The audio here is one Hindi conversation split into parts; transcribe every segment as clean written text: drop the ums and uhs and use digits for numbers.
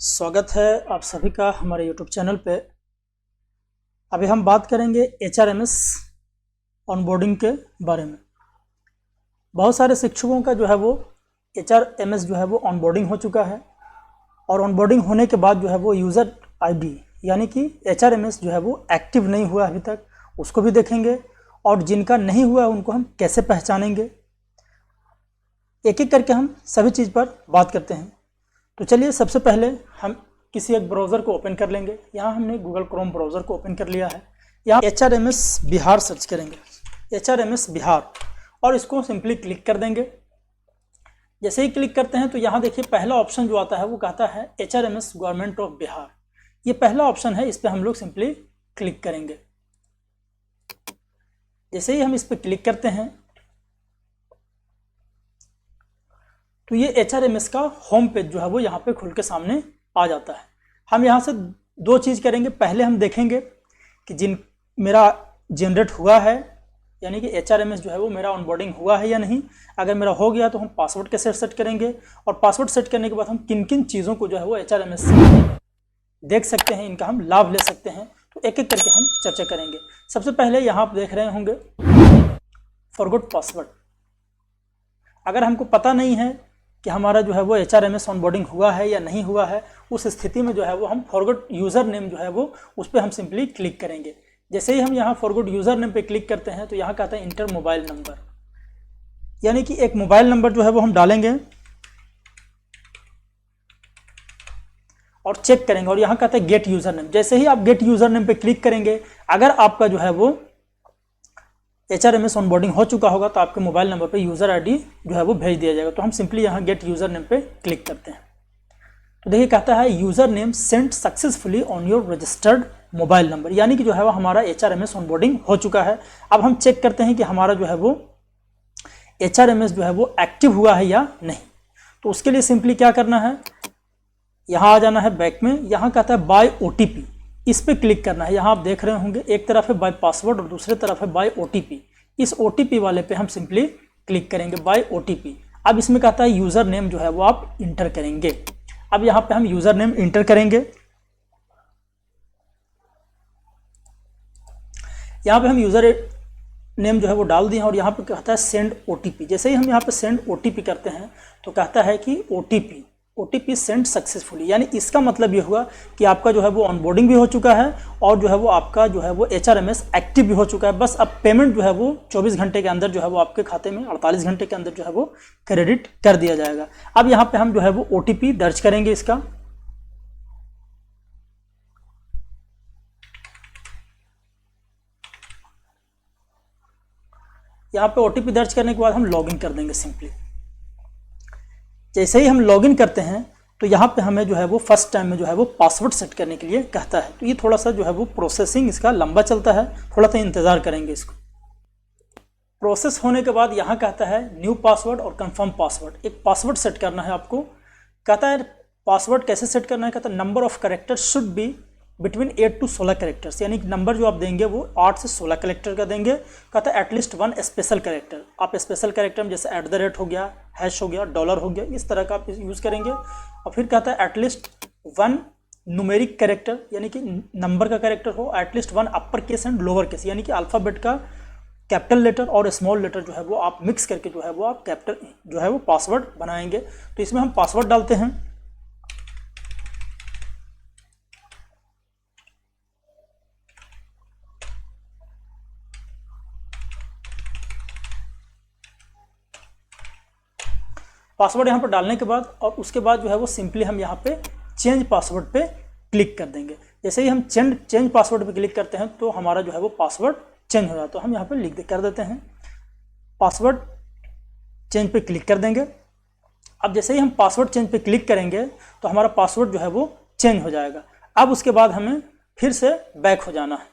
स्वागत है आप सभी का हमारे YouTube चैनल पे। अभी हम बात करेंगे HRMS ऑनबोर्डिंग के बारे में। बहुत सारे शिक्षकों का जो है वो HRMS जो है वो ऑनबोर्डिंग हो चुका है और ऑनबोर्डिंग होने के बाद जो है वो यूज़र ID यानी कि HRMS जो है वो एक्टिव नहीं हुआ अभी तक, उसको भी देखेंगे और जिनका नहीं हुआ उनको हम कैसे पहचानेंगे, एक एक करके हम सभी चीज़ पर बात करते हैं। तो चलिए सबसे पहले हम किसी एक ब्राउज़र को ओपन कर लेंगे। यहाँ हमने गूगल क्रोम ब्राउज़र को ओपन कर लिया है। यहाँ HRMS बिहार सर्च करेंगे, HRMS बिहार, और इसको सिंपली क्लिक कर देंगे। जैसे ही क्लिक करते हैं तो यहाँ देखिए पहला ऑप्शन जो आता है वो कहता है HRMS गवर्नमेंट ऑफ बिहार। ये पहला ऑप्शन है, इस पर हम लोग सिंपली क्लिक करेंगे। जैसे ही हम इस पर क्लिक करते हैं तो ये HRMS का होम पेज जो है वो यहाँ पे खुल के सामने आ जाता है। हम यहाँ से दो चीज़ करेंगे। पहले हम देखेंगे कि मेरा जनरेट हुआ है, यानी कि HRMS जो है वो मेरा ऑनबोर्डिंग हुआ है या नहीं। अगर मेरा हो गया तो हम पासवर्ड कैसे सेट करेंगे, और पासवर्ड सेट करने के बाद हम किन किन चीज़ों को जो है वो HRMS से देख सकते हैं, इनका हम लाभ ले सकते हैं। तो एक एक करके हम चर्चा करेंगे। सबसे पहले यहाँ आप देख रहे होंगे फॉरगॉट पासवर्ड। अगर हमको पता नहीं है कि हमारा जो है वो HRMS ऑनबोर्डिंग हुआ है या नहीं हुआ है, उस स्थिति में जो है वो हम फॉरगॉट यूज़र नेम जो है वो उस पर हम सिंपली क्लिक करेंगे। जैसे ही हम यहाँ फॉरगॉट यूज़र नेम पे क्लिक करते हैं तो यहाँ कहता है इंटर मोबाइल नंबर, यानी कि एक मोबाइल नंबर जो है वो हम डालेंगे और चेक करेंगे, और यहाँ कहता है गेट यूज़र नेम। जैसे ही आप गेट यूज़र नेम पे क्लिक करेंगे, अगर आपका जो है वो HRMS ऑनबोर्डिंग हो चुका होगा तो आपके मोबाइल नंबर पे यूज़र ID जो है वो भेज दिया जाएगा। तो हम सिंपली यहाँ गेट यूज़र नेम पे क्लिक करते हैं तो देखिए कहता है user name sent successfully on your registered mobile number, यानी कि जो है वो हमारा HRMS ऑनबोर्डिंग हो चुका है। अब हम चेक करते हैं कि हमारा जो है वो HRMS जो है वो एक्टिव हुआ है या नहीं। तो उसके लिए सिंपली क्या करना है, यहाँ आ जाना है बैक में। यहाँ कहता है बाय OTP, इस पे क्लिक करना है। यहाँ आप देख रहे होंगे एक तरफ है बाय पासवर्ड और दूसरी तरफ है बाय OTP। इस OTP वाले पे हम सिंपली क्लिक करेंगे, बाय OTP। अब इसमें कहता है यूज़र नेम जो है वो आप इंटर करेंगे। अब यहाँ पे हम यूज़र नेम इंटर करेंगे। यहाँ पे हम यूज़र नेम जो है वो डाल दिए और यहाँ पे कहता है सेंड OTP। जैसे ही हम यहाँ पे सेंड OTP करते हैं तो कहता है कि OTP सेंड सक्सेसफुली, यानी इसका मतलब ये हुआ कि आपका जो है वो ऑनबोर्डिंग भी हो चुका है और जो है वो आपका जो है वो HRMS एक्टिव भी हो चुका है। बस अब पेमेंट जो है वो 24 घंटे के अंदर जो है वो आपके खाते में 48 घंटे के अंदर जो है वो क्रेडिट कर दिया जाएगा। अब यहाँ पे हम जो है वो OTP दर्ज करेंगे इसका। यहाँ पे OTP दर्ज करने के बाद हम लॉगिन कर देंगे सिंपली। जैसे ही हम लॉगिन करते हैं तो यहाँ पे हमें जो है वो फर्स्ट टाइम में जो है वो पासवर्ड सेट करने के लिए कहता है। तो ये थोड़ा सा जो है वो प्रोसेसिंग इसका लंबा चलता है, थोड़ा सा इंतज़ार करेंगे इसको। प्रोसेस होने के बाद यहाँ कहता है न्यू पासवर्ड और कंफर्म पासवर्ड। एक पासवर्ड सेट करना है आपको। कहता है पासवर्ड कैसे सेट करना है, कहता है number of character should be between 8 to 16 characters, यानी नंबर जो आप देंगे वो 8 से 16 कैरेक्टर का देंगे। कहता है एटलीस्ट 1 स्पेशल कैरेक्टर। आप स्पेशल कैरेक्टर में जैसे @ हो गया, हैश हो गया, डॉलर हो गया, इस तरह का आप यूज़ करेंगे। और फिर कहता है एटलीस्ट 1 न्यूमेरिक कैरेक्टर, यानी कि नंबर का कैरेक्टर हो, at least 1 upper case and lower case, यानी कि अल्फ़ाबेट का कैपिटल लेटर और स्मॉल लेटर जो है वो आप मिक्स करके जो है वो आप कैपिटल जो है वो पासवर्ड बनाएंगे। तो इसमें हम पासवर्ड डालते हैं। पासवर्ड यहाँ पर डालने के बाद और उसके बाद जो है वो सिंपली हम यहाँ पे चेंज पासवर्ड पे क्लिक कर देंगे। जैसे ही हम चेंज पासवर्ड पे क्लिक करते हैं तो हमारा जो है वो पासवर्ड चेंज हो जाता है। तो हम यहाँ पे लिख कर देते हैं पासवर्ड चेंज पे क्लिक कर देंगे। अब जैसे ही हम पासवर्ड चेंज पे क्लिक करेंगे तो हमारा पासवर्ड जो है वो चेंज हो जाएगा। अब उसके बाद हमें फिर से बैक हो जाना है।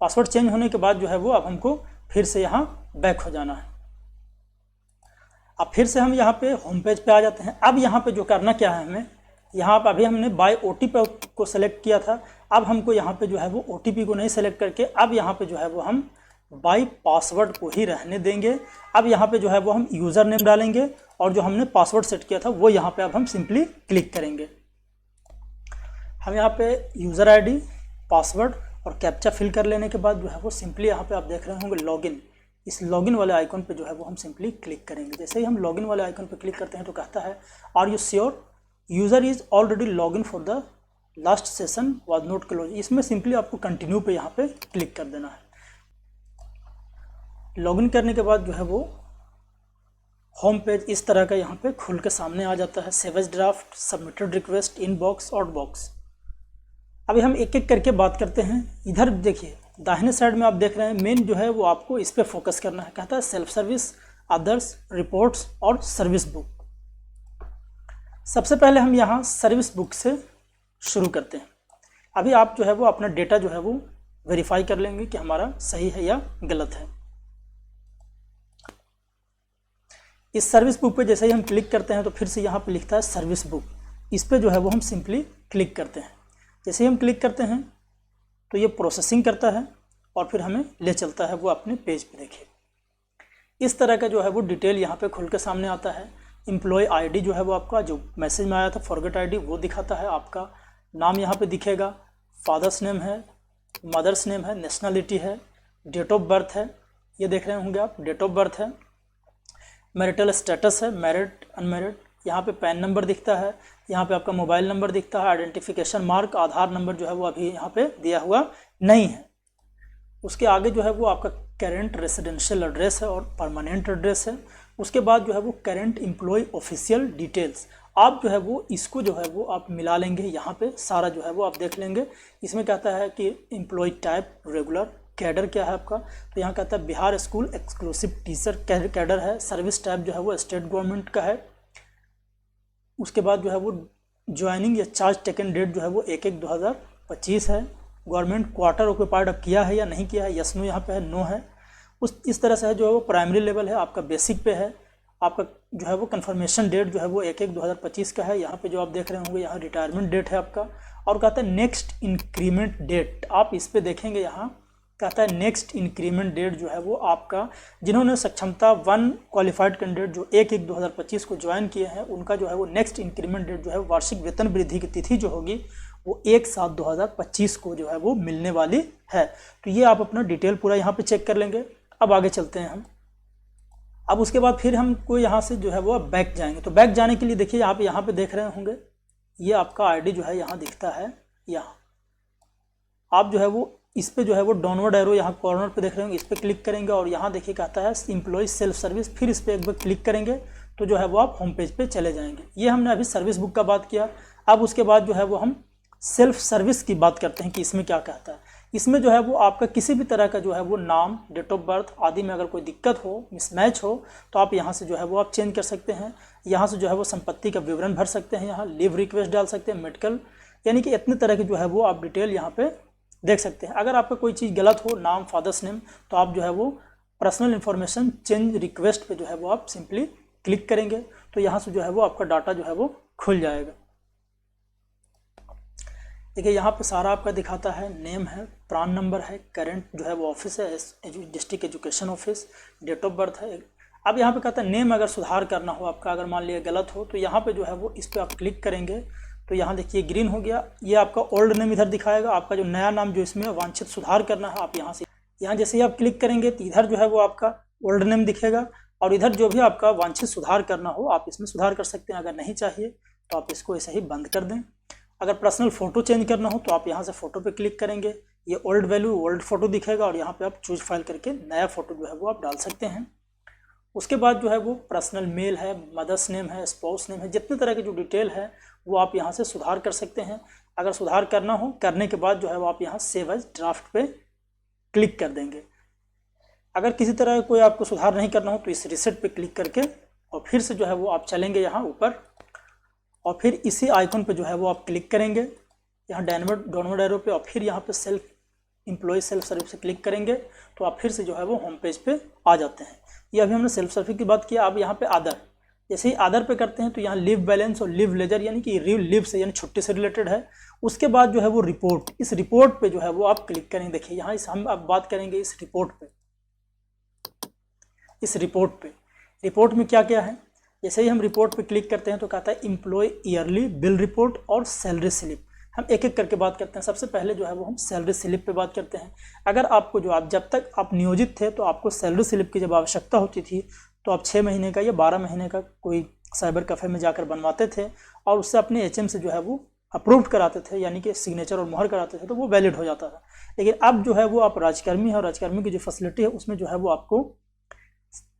पासवर्ड चेंज होने के बाद जो है वो अब हमको फिर से यहाँ बैक हो जाना है। अब फिर से हम यहाँ पे होम पेज पे आ जाते हैं। अब यहाँ पे जो करना क्या है, हमें यहाँ पर अभी हमने बाय OTP को सेलेक्ट किया था। अब हमको यहाँ पे जो है वो OTP को नहीं सेलेक्ट करके अब यहाँ पे जो है वो हम बाई पासवर्ड को ही रहने देंगे। अब यहाँ पे जो है वो हम यूज़र नेम डालेंगे और जो हमने पासवर्ड सेट किया था वो यहाँ पे अब हम सिंपली क्लिक करेंगे। हम यहाँ पे यूज़र आईडी, पासवर्ड और कैप्चा फिल कर लेने के बाद जो है वो सिंपली यहाँ पे आप देख रहे होंगे लॉगिन, इस लॉगिन वाले आइकन पे जो है वो हम सिंपली क्लिक करेंगे। जैसे ही हम लॉगिन वाले आइकन पे क्लिक करते हैं तो कहता है are you sure user is already login for the last session was not close. इसमें सिंपली आपको कंटिन्यू पे यहाँ पे क्लिक कर देना है। लॉगिन करने के बाद जो है वो होम पेज इस तरह का यहाँ पे खुल के सामने आ जाता है। Save as draft, submitted request, inbox, outbox. अभी हम एक एक करके बात करते हैं। इधर देखिए दाहिने साइड में आप देख रहे हैं मेन जो है वो आपको इस पर फोकस करना है। कहता है सेल्फ सर्विस, अदर्स, रिपोर्ट्स और सर्विस बुक। सबसे पहले हम यहाँ सर्विस बुक से शुरू करते हैं। अभी आप जो है वो अपना डेटा जो है वो वेरीफाई कर लेंगे कि हमारा सही है या गलत है। इस सर्विस बुक पे जैसे ही हम क्लिक करते हैं तो फिर से यहाँ पे लिखता है सर्विस बुक। इस पे जो है वो हम सिंपली क्लिक करते हैं। जैसे ही हम क्लिक करते हैं तो ये प्रोसेसिंग करता है और फिर हमें ले चलता है वो अपने पेज पे। देखिए इस तरह का जो है वो डिटेल यहाँ पे खुल के सामने आता है। एम्प्लॉय आईडी जो है वो आपका जो मैसेज में आया था फॉरगेट आईडी वो दिखाता है। आपका नाम यहाँ पे दिखेगा, फादर्स नेम है, मदर्स नेम है, नेशनलिटी है, डेट ऑफ बर्थ है, ये देख रहे होंगे आप, डेट ऑफ बर्थ है, मैरिटल स्टेटस है, मैरिड अनमैरिड, यहाँ पे पैन नंबर दिखता है, यहाँ पे आपका मोबाइल नंबर दिखता है, आइडेंटिफिकेशन मार्क, आधार नंबर जो है वो अभी यहाँ पे दिया हुआ नहीं है। उसके आगे जो है वो आपका करेंट रेसिडेंशियल एड्रेस है और परमानेंट एड्रेस है। उसके बाद जो है वो करेंट एम्प्लॉय ऑफिशियल डिटेल्स, आप जो है वो इसको जो है वो आप मिला लेंगे। यहाँ पे सारा जो है वो आप देख लेंगे। इसमें कहता है कि एम्प्लॉय टाइप रेगुलर, कैडर क्या है आपका, तो यहाँ कहता है Bihar school exclusive teacher cadre है। सर्विस टाइप जो है वो स्टेट गवर्नमेंट का है। उसके बाद जो है वो ज्वाइनिंग या चार्ज टेकन डेट जो है वो 1/1/2025 है। गवर्नमेंट क्वार्टर ऑक्यूपाइड अब किया है या नहीं किया है, यस नो यहाँ पे है, नो है। इस तरह से है जो है वो प्राइमरी लेवल है, आपका बेसिक पे है। आपका जो है वो कंफर्मेशन डेट जो है वो 1/1/2025 का है। यहाँ पे जो आप देख रहे होंगे यहाँ रिटायरमेंट डेट है आपका। और कहता है नेक्स्ट इंक्रीमेंट डेट, आप इस पे देखेंगे यहाँ कहता है नेक्स्ट इंक्रीमेंट डेट जो है वो आपका जिन्होंने सक्षमता 1 क्वालिफाइड कैंडिडेट जो 1/1/2025 को ज्वाइन किए हैं उनका जो है वो नेक्स्ट इंक्रीमेंट डेट जो है वार्षिक वेतन वृद्धि की तिथि जो होगी वो 1/7/2025 को जो है वो मिलने वाली है। तो ये आप अपना डिटेल पूरा यहाँ पे चेक कर लेंगे। अब आगे चलते हैं हम। अब उसके बाद फिर हमको यहाँ से जो है वो बैक जाएंगे। तो बैक जाने के लिए देखिए आप यहाँ पे देख रहे होंगे ये आपका आईडी जो है यहाँ दिखता है। यहाँ आप जो है वो इस पे जो है वो डाउनवर्ड एरो यहाँ कॉर्नर पे देख रहे होंगे, इस पे क्लिक करेंगे और यहाँ देखिए कहता है एम्प्लॉय सेल्फ सर्विस, फिर इस पे एक बार क्लिक करेंगे तो जो है वो आप होम पेज पे चले जाएंगे। ये हमने अभी सर्विस बुक का बात किया। अब उसके बाद जो है वो हम सेल्फ सर्विस की बात करते हैं कि इसमें क्या कहता है। इसमें जो है वो आपका किसी भी तरह का जो है वो नाम, डेट ऑफ बर्थ आदि में अगर कोई दिक्कत हो, मिसमैच हो तो आप यहाँ से जो है वो आप चेंज कर सकते हैं। यहाँ से जो है वो संपत्ति का विवरण भर सकते हैं, यहाँ लीव रिक्वेस्ट डाल सकते हैं, मेडिकल, यानी कि इतने तरह की जो है वो आप डिटेल यहाँ पे देख सकते हैं। अगर आपका कोई चीज़ गलत हो, नाम, फादर्स नेम, तो आप जो है वो पर्सनल इन्फॉर्मेशन चेंज रिक्वेस्ट पे जो है वो आप सिंपली क्लिक करेंगे तो यहाँ से जो है वो आपका डाटा जो है वो खुल जाएगा। देखिए यहाँ पे सारा आपका दिखाता है, नेम है, प्रान नंबर है, करंट जो है वो ऑफिस है district education office, date of birth है। अब यहाँ पे कहता है नेम अगर सुधार करना हो आपका, अगर मान लिया गलत हो तो यहाँ पे जो है वो इस पर आप क्लिक करेंगे तो यहाँ देखिए ग्रीन हो गया। ये आपका ओल्ड नेम इधर दिखाएगा, आपका जो नया नाम जो इसमें वांछित सुधार करना है आप यहाँ से, यहाँ जैसे ही आप क्लिक करेंगे तो इधर जो है वो आपका ओल्ड नेम दिखेगा और इधर जो भी आपका वांछित सुधार करना हो आप इसमें सुधार कर सकते हैं। अगर नहीं चाहिए तो आप इसको ऐसे ही बंद कर दें। अगर पर्सनल फ़ोटो चेंज करना हो तो आप यहाँ से फ़ोटो पे क्लिक करेंगे, ये ओल्ड वैल्यू ओल्ड फ़ोटो दिखेगा और यहाँ पे आप चूज फाइल करके नया फ़ोटो जो है वो आप डाल सकते हैं। उसके बाद जो है वो पर्सनल मेल है, मदर्स नेम है, स्पाउस नेम है, जितने तरह की जो डिटेल है वो आप यहाँ से सुधार कर सकते हैं। अगर सुधार करना हो, करने के बाद जो है वो आप यहाँ सेव एज ड्राफ्ट पे क्लिक कर देंगे। अगर किसी तरह कोई आपको सुधार नहीं करना हो तो इस रिसेट पे क्लिक करके और फिर से जो है वो आप चलेंगे यहाँ ऊपर और फिर इसी आइकन पे जो है वो आप क्लिक करेंगे यहाँ डाउनवर्ड एरो पे और फिर यहाँ पे सेल्फ एम्प्लॉय सेल्फ सर्विस से क्लिक करेंगे तो आप फिर से जो है वो होम पेज पे आ जाते हैं। ये अभी हमने सेल्फ सर्विस की बात किया। अब यहाँ पे अदर, जैसे ही अदर पे करते हैं तो यहाँ लीव बैलेंस और लीव लेजर यानी कि लीव से यानी छुट्टी से रिलेटेड है। उसके बाद जो है वो रिपोर्ट, इस रिपोर्ट पे जो है वो आप क्लिक करेंगे। देखिए यहाँ हम अब बात करेंगे इस रिपोर्ट पे। इस रिपोर्ट पे। रिपोर्ट में क्या क्या है, जैसे ही हम रिपोर्ट पे क्लिक करते हैं तो कहता है एम्प्लॉय ईयरली बिल रिपोर्ट और सैलरी स्लिप। हम एक एक करके बात करते हैं। सबसे पहले जो है वो हम सैलरी स्लिप पे बात करते हैं। अगर आपको जो आप जब तक आप नियोजित थे तो आपको सैलरी स्लिप की जब आवश्यकता होती थी तो आप 6 महीने का या 12 महीने का कोई साइबर कैफ़े में जाकर बनवाते थे और उससे अपने एचएम से जो है वो अप्रूव्ड कराते थे, यानी कि सिग्नेचर और मुहर कराते थे, तो वो वैलिड हो जाता था। लेकिन अब जो है वो आप राजकर्मी है और राजकर्मी की जो फैसिलिटी है उसमें जो है वो आपको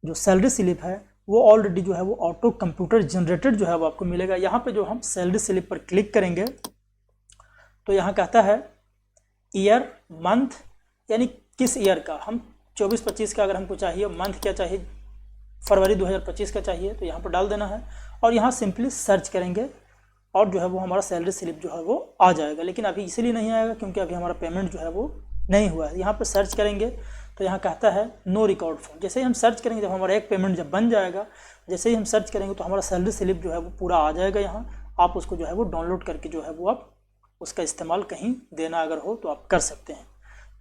जो सैलरी स्लिप है वो ऑलरेडी जो है वो ऑटो कंप्यूटर जनरेटेड जो है वो आपको मिलेगा। यहाँ पे जो हम सैलरी स्लिप पर क्लिक करेंगे तो यहाँ कहता है ईयर मंथ, यानी किस ईयर का, हम 24-25 का अगर हमको चाहिए, मंथ क्या चाहिए, फरवरी 2025 का चाहिए, तो यहाँ पर डाल देना है और यहाँ सिंपली सर्च करेंगे और जो है वो हमारा सैलरी स्लिप जो है वो आ जाएगा। लेकिन अभी इसलिए नहीं आएगा क्योंकि अभी हमारा पेमेंट जो है वो नहीं हुआ है। यहाँ पर सर्च करेंगे तो यहाँ कहता है नो रिकॉर्ड फॉर। जैसे ही हम सर्च करेंगे, जब हमारा एक पेमेंट जब बन जाएगा, जैसे ही हम सर्च करेंगे तो हमारा सैलरी स्लिप जो है वो पूरा आ जाएगा। यहाँ आप उसको जो है वो डाउनलोड करके जो है वो आप उसका इस्तेमाल कहीं देना अगर हो तो आप कर सकते हैं।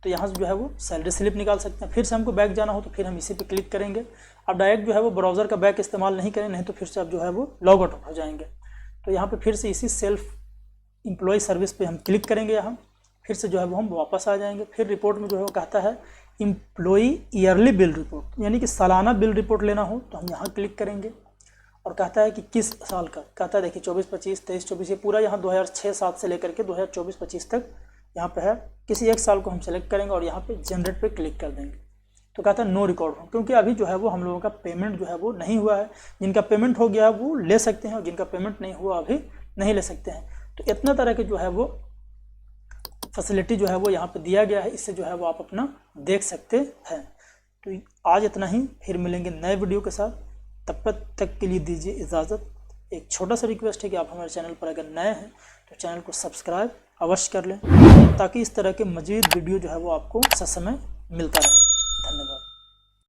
तो यहाँ से जो है वो सैलरी स्लिप निकाल सकते हैं। फिर से हमको बैक जाना हो तो फिर हम इसी पे क्लिक करेंगे। अब डायरेक्ट जो है वो ब्राउज़र का बैक इस्तेमाल नहीं करें, नहीं तो फिर से आप जो है वो लॉग आउट हो जाएंगे। तो यहाँ पे फिर से इसी सेल्फ एम्प्लॉय सर्विस पे हम क्लिक करेंगे। यहाँ फिर से जो है वो हम वापस आ जाएंगे। फिर रिपोर्ट में जो है वो कहता है एम्प्लॉय ईयरली बिल रिपोर्ट, यानी कि सालाना बिल रिपोर्ट लेना हो तो हम यहाँ क्लिक करेंगे और कहता है कि किस साल का, कहता है देखिए 24-25, 23-24, ये पूरा यहाँ 2006-07 से लेकर के 2024-25 तक यहाँ पे है। किसी एक साल को हम सेलेक्ट करेंगे और यहाँ पे जनरेट पे क्लिक कर देंगे तो कहता है नो रिकॉर्ड हो, क्योंकि अभी जो है वो हम लोगों का पेमेंट जो है वो नहीं हुआ है। जिनका पेमेंट हो गया वो ले सकते हैं और जिनका पेमेंट नहीं हुआ अभी नहीं ले सकते हैं। तो इतना तरह के जो है वो फैसिलिटी जो है वो यहाँ पे दिया गया है, इससे जो है वो आप अपना देख सकते हैं। तो आज इतना ही, फिर मिलेंगे नए वीडियो के साथ। तब तक के लिए दीजिए इजाज़त। एक छोटा सा रिक्वेस्ट है कि आप हमारे चैनल पर अगर नए हैं तो चैनल को सब्सक्राइब अवश्य कर लें ताकि इस तरह के मज़ीद वीडियो जो है वो आपको ससमय मिलता रहे। धन्यवाद।